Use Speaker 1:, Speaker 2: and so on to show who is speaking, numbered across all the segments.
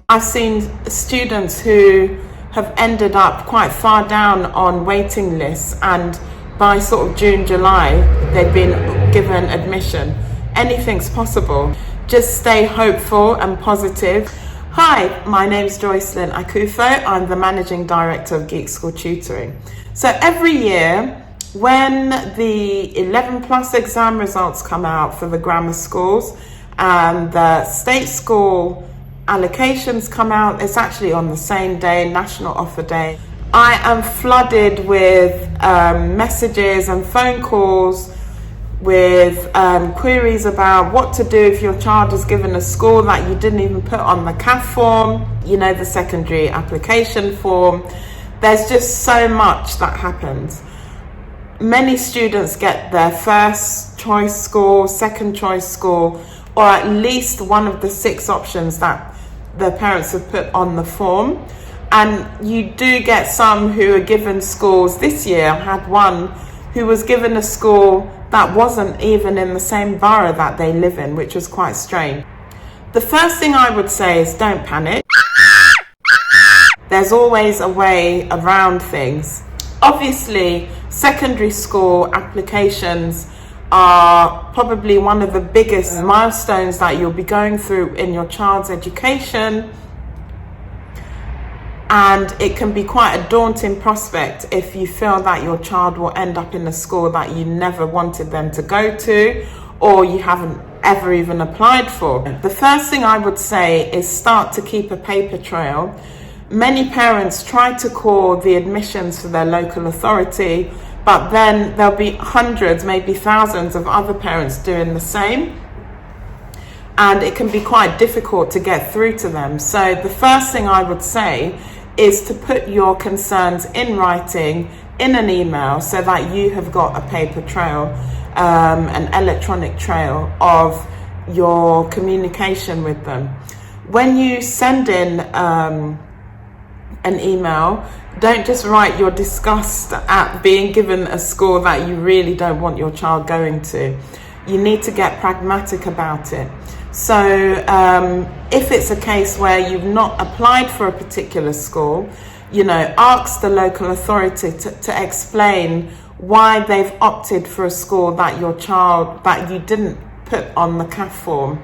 Speaker 1: I've seen students who have ended up quite far down on waiting lists, and by sort of June, July, they've been given admission. Anything's possible. Just stay hopeful and positive. Hi, my name's Joycelyn Akufo. I'm the Managing Director of Geek School Tutoring. So every year, when the 11 plus exam results come out for the grammar schools and the state school allocations come out, it's actually on the same day, National Offer Day. I am flooded with messages and phone calls with queries about what to do if your child is given a school that you didn't even put on the CAF form, you know, the secondary application form. There's just so much that happens. Many students get their first choice school, second choice school, or at least one of the 6 options that their parents have put on the form. And you do get some who are given schools. This year I had one who was given a school that wasn't even in the same borough that they live in, which was quite strange. The first thing I would say is don't panic. There's always a way around things. Obviously, secondary school applications are probably one of the biggest milestones that you'll be going through in your child's education. And it can be quite a daunting prospect if you feel that your child will end up in a school that you never wanted them to go to, or you haven't ever even applied for. The first thing I would say is start to keep a paper trail. Many parents try to call the admissions for their local authority, but then there'll be hundreds, maybe thousands of other parents doing the same. And it can be quite difficult to get through to them. So the first thing I would say is to put your concerns in writing in an email so that you have got a paper trail, an electronic trail of your communication with them. When you send in an email, don't just write your disgust at being given a school that you really don't want your child going to. You need to get pragmatic about it. So if it's a case where you've not applied for a particular school, you know, ask the local authority to explain why they've opted for a school that your child, that you didn't put on the CAF form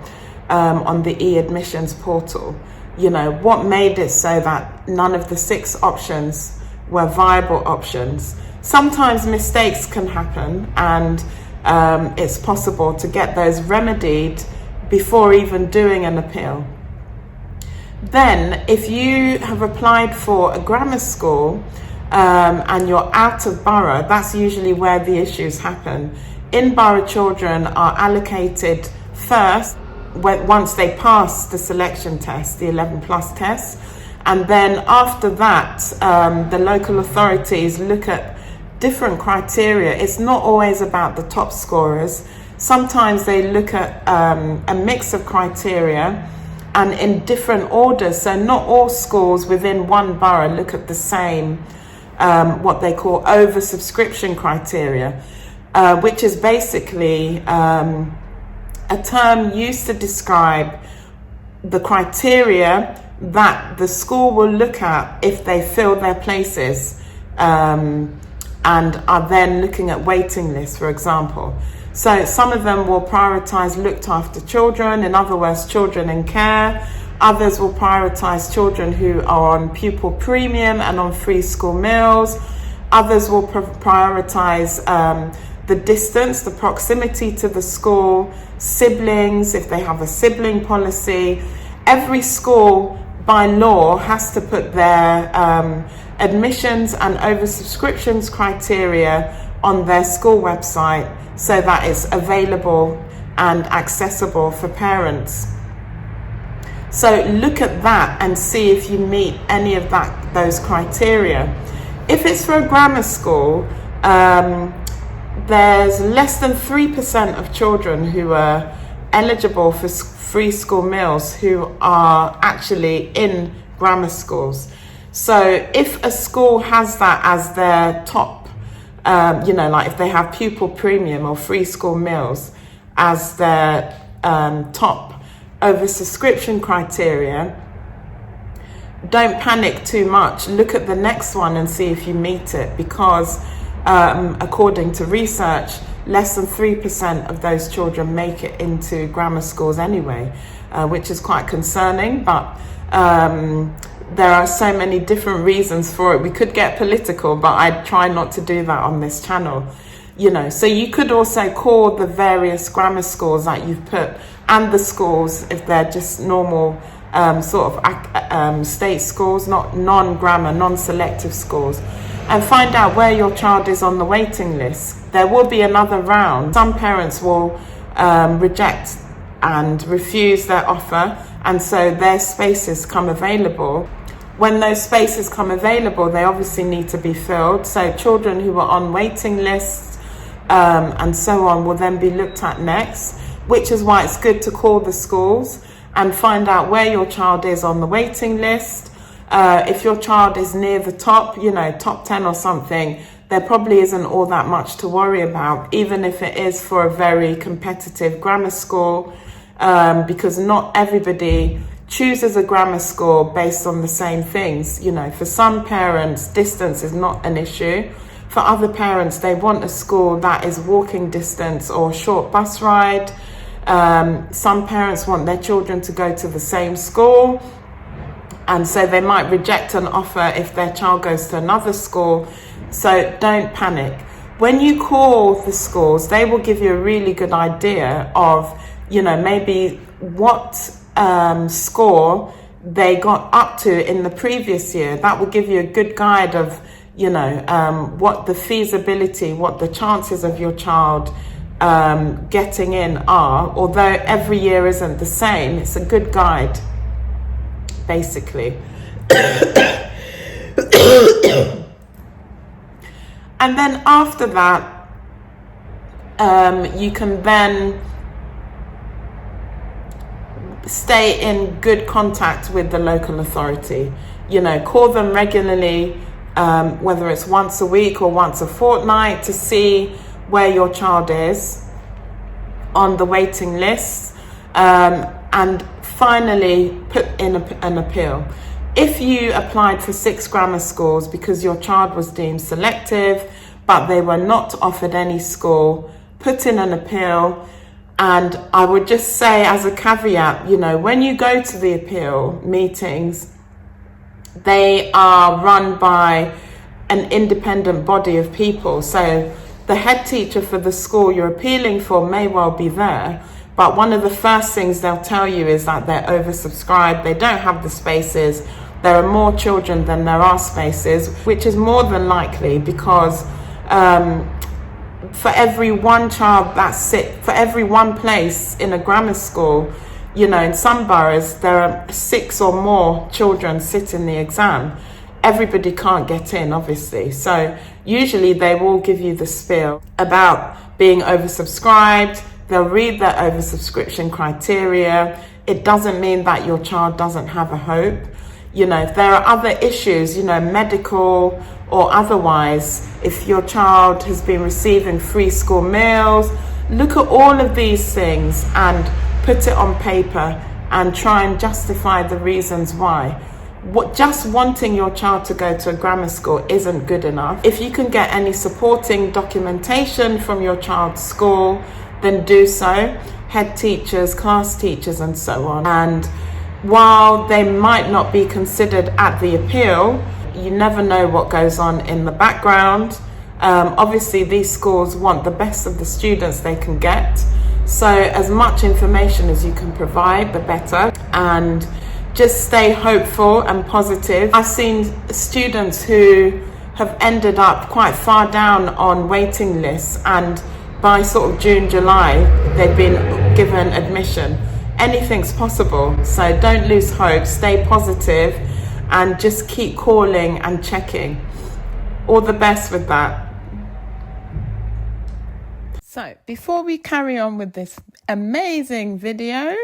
Speaker 1: on the e-admissions portal. You know, what made it so that none of the 6 options were viable options. Sometimes mistakes can happen, and it's possible to get those remedied before even doing an appeal. Then, if you have applied for a grammar school and you're out of borough, that's usually where the issues happen. In-borough children are allocated first once they pass the selection test, the 11 plus test, and then after that the local authorities look at different criteria. It's not always about the top scorers. Sometimes they look at a mix of criteria and in different orders. So not all schools within one borough look at the same, what they call oversubscription criteria, which is basically a term used to describe the criteria that the school will look at if they fill their places and are then looking at waiting lists, for example. So some of them will prioritise looked after children, in other words, children in care. Others will prioritise children who are on pupil premium and on free school meals. Others will prioritise the distance, the proximity to the school, siblings, if they have a sibling policy. Every school by law has to put their admissions and oversubscriptions criteria on their school website so that it's available and accessible for parents. So look at that and see if you meet any of those criteria. If it's for a grammar school, there's less than 3% of children who are eligible for free school meals who are actually in grammar schools. So if a school has that as their top, like if they have pupil premium or free school meals, as their top oversubscription criteria, don't panic too much. Look at the next one and see if you meet it, because according to research, less than 3% of those children make it into grammar schools anyway, which is quite concerning. But there are so many different reasons for it. We could get political, but I try not to do that on this channel. You know, so you could also call the various grammar schools that you've put, and the schools, if they're just normal sort of state schools, not non-grammar, non-selective schools, and find out where your child is on the waiting list. There will be another round. Some parents will reject and refuse their offer, and so their spaces come available. When those spaces come available, they obviously need to be filled. So children who are on waiting lists and so on will then be looked at next, which is why it's good to call the schools and find out where your child is on the waiting list. If your child is near the top, you know, top 10 or something, there probably isn't all that much to worry about, even if it is for a very competitive grammar school, because not everybody chooses a grammar school based on the same things. You know, for some parents, distance is not an issue. For other parents, they want a school that is walking distance or short bus ride. Some parents want their children to go to the same school, and so they might reject an offer if their child goes to another school. So don't panic. When you call the schools, they will give you a really good idea of, you know, maybe what score they got up to in the previous year. That will give you a good guide of, you know, what the feasibility, what the chances of your child getting in are. Although every year isn't the same, it's a good guide, basically. And then after that, you can then stay in good contact with the local authority. You know, call them regularly, whether it's once a week or once a fortnight, to see where your child is on the waiting list, and finally put in an appeal. If you applied for 6 grammar schools because your child was deemed selective, but they were not offered any school, put in an appeal. And I would just say, as a caveat, you know, when you go to the appeal meetings, they are run by an independent body of people. So the head teacher for the school you're appealing for may well be there, but one of the first things they'll tell you is that they're oversubscribed, they don't have the spaces, there are more children than there are spaces, which is more than likely because for every one child for every one place in a grammar school, you know, in some boroughs, there are 6 or more children sitting the exam. Everybody can't get in, obviously. So usually they will give you the spiel about being oversubscribed. They'll read their oversubscription criteria. It doesn't mean that your child doesn't have a hope. You know, if there are other issues, you know, medical or otherwise, if your child has been receiving free school meals, look at all of these things and put it on paper and try and justify the reasons why. Just wanting your child to go to a grammar school isn't good enough. If you can get any supporting documentation from your child's school, then do so. Head teachers, class teachers, and so on. And while they might not be considered at the appeal, you never know what goes on in the background. Obviously, these schools want the best of the students they can get. So as much information as you can provide, the better. And just stay hopeful and positive. I've seen students who have ended up quite far down on waiting lists, and by sort of June, July, they've been given admission. Anything's possible, so don't lose hope, stay positive, and just keep calling and checking. All the best with that. So before we carry on with this amazing video,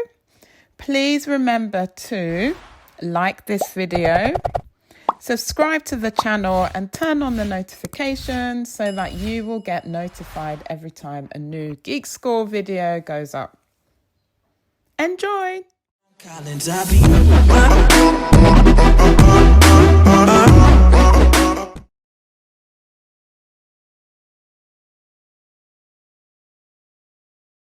Speaker 1: please remember to like this video, Subscribe to the channel and turn on the notifications so that you will get notified every time a new Geek School video goes up. Enjoy!